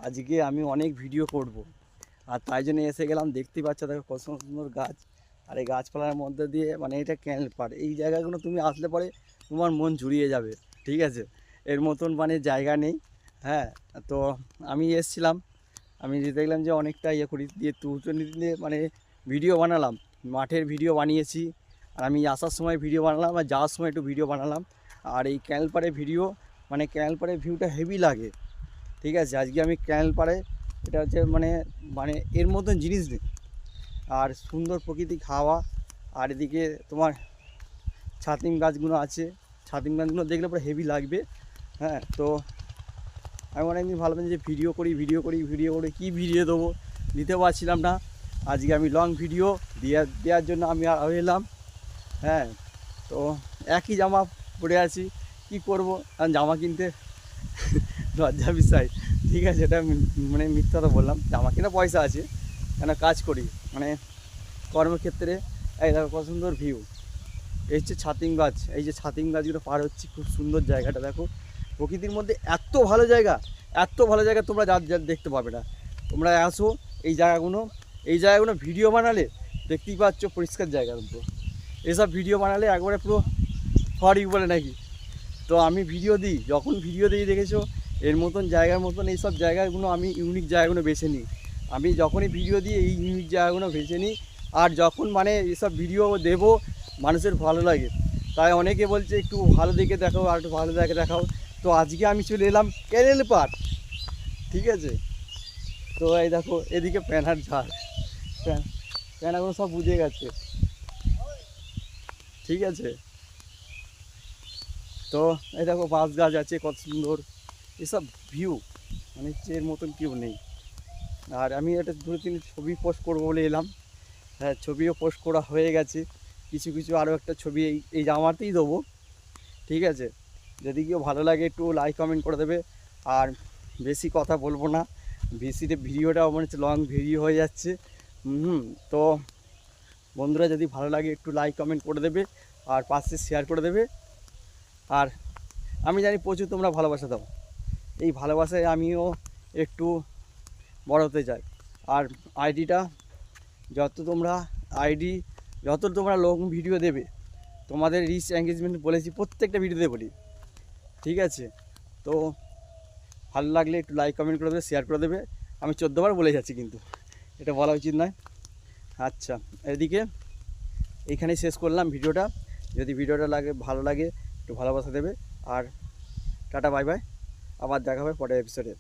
আজকে আমি অনেক ভিডিও করব, আর তাই জন্য এসে গেলাম। দেখতেই পাচ্ছ দেখো কত সুন্দর গাছ, আর এই গাছপালার মধ্যে দিয়ে মানে এটা ক্যানেল পাড়। এই জায়গাগুলো তুমি আসলে পরে তোমার মন জুড়িয়ে যাবে। ঠিক আছে, এর মতন মানে জায়গা নেই। হ্যাঁ, তো আমি এসছিলাম, আমি দেখলাম যে অনেকটা ইয়ে করি দিয়ে দিয়ে মানে ভিডিও বানালাম, মাঠের ভিডিও বানিয়েছি। আর আমি আসার সময় ভিডিও বানালাম, আর যাওয়ার সময় একটু ভিডিও বানালাম। আর এই ক্যানেল পাড়ে ভিডিও মানে ক্যানেল পাড়ে ভিউটা হেভি লাগে। ঠিক আছে, আজকে আমি ক্যানেল পাড়ে, এটা হচ্ছে মানে মানে এর মতন জিনিস নেই। আর সুন্দর প্রকৃতি হাওয়া, আর এদিকে তোমার ছাতিম গাছগুলো আছে। ছাতিম গাছগুলো দেখলে পরে হেভি লাগবে। হ্যাঁ, তো আমি অনেকদিন ভাবলাম যে ভিডিও করি কী ভিডিও দেবো, দিতে পারছিলাম না। আজকে আমি লং ভিডিও দেওয়ার জন্য আমি এলাম। হ্যাঁ, তো একই জামা পরে আছি, কি করব, কারণ জামা কিনতে লজ্জা বিষয়। ঠিক আছে, এটা মানে মিথ্যা কথা বললাম, জামা কিনা পয়সা আছে, কেন কাজ করি মানে কর্মক্ষেত্রে। এই দেখো কত সুন্দর ভিউ, এই হচ্ছে ছাতিম গাছ। এই যে ছাতিম গাছগুলো পার হচ্ছে, খুব সুন্দর জায়গাটা দেখো। প্রকৃতির মধ্যে এত ভালো জায়গা, এত ভালো জায়গা তোমরা যা দেখতে পাবে না। তোমরা আসো এই জায়গাগুলো ভিডিও বানালে দেখতেই পাচ্ছ পরিষ্কার জায়গার উপর। এসব ভিডিও বানালে একবারে পুরো ফরি বলে নাকি। তো আমি ভিডিও দিই, যখন ভিডিও দিই দেখেছো এর মতন জায়গার মতন এইসব জায়গাগুলো আমি ইউনিক জায়গাগুলো বেছে নিই। আমি যখনই ভিডিও দিই এই ইউনিক জায়গাগুলো বেছে নিই। আর যখন মানে এসব ভিডিও দেবো মানুষের ভালো লাগে, তাই অনেকে বলছে একটু ভালো দেখে দেখাও, আর একটু ভালো দেখে দেখাও। তো আজকে আমি চলে এলাম ক্যানেল পাড়। ঠিক আছে, তো এই দেখো এদিকে প্যানার ঝাড়, প্যানাগুলো সব বুঝে গেছে। ঠিক আছে, তো এই দেখো বাঁশ গাছ আছে কত সুন্দর। এসব ভিউ মানে এর মতন কেউ নেই। আর আমি একটা 2-3 ছবি পোস্ট করবো বলে এলাম। হ্যাঁ, ছবিও পোস্ট করা হয়ে গেছে। কিছু কিছু আরও একটা ছবি এই জামাতেই দেবো। ঠিক আছে, যদি কেউ ভালো লাগে একটু লাইক কমেন্ট করে দেবে। আর বেশি কথা বলবো না, বেশিতে ভিডিওটা মনে হচ্ছে লং ভিডিও হয়ে যাচ্ছে। তো বন্ধুরা যদি ভালো লাগে একটু লাইক কমেন্ট করে দেবে, আর পাশে শেয়ার করে দেবে। আর আমি জানি প্রচুর তোমরা ভালোবাসা দাও, এই ভালোবাসায় আমিও একটু বড় হতে চাই। আর আইডিটা যত তোমরা লং ভিডিও দেবে, তোমাদের রিচ এঙ্গেজমেন্ট বলেছি প্রত্যেকটা ভিডিওতে বলি। ঠিক আছে, তো ভালো লাগলে একটু লাইক কমেন্ট করে দেবে, শেয়ার করে দেবে। আমি 14 বার বলে যাচ্ছি, কিন্তু এটা বলা উচিত নয়। আচ্ছা, এদিকে এইখানেই শেষ করলাম ভিডিওটা। যদি ভিডিওটা ভালো লাগে একটু ভালোবাসা দেবে। আর টাটা বাই বাই, আবার দেখা হবে পরের এপিসোডে।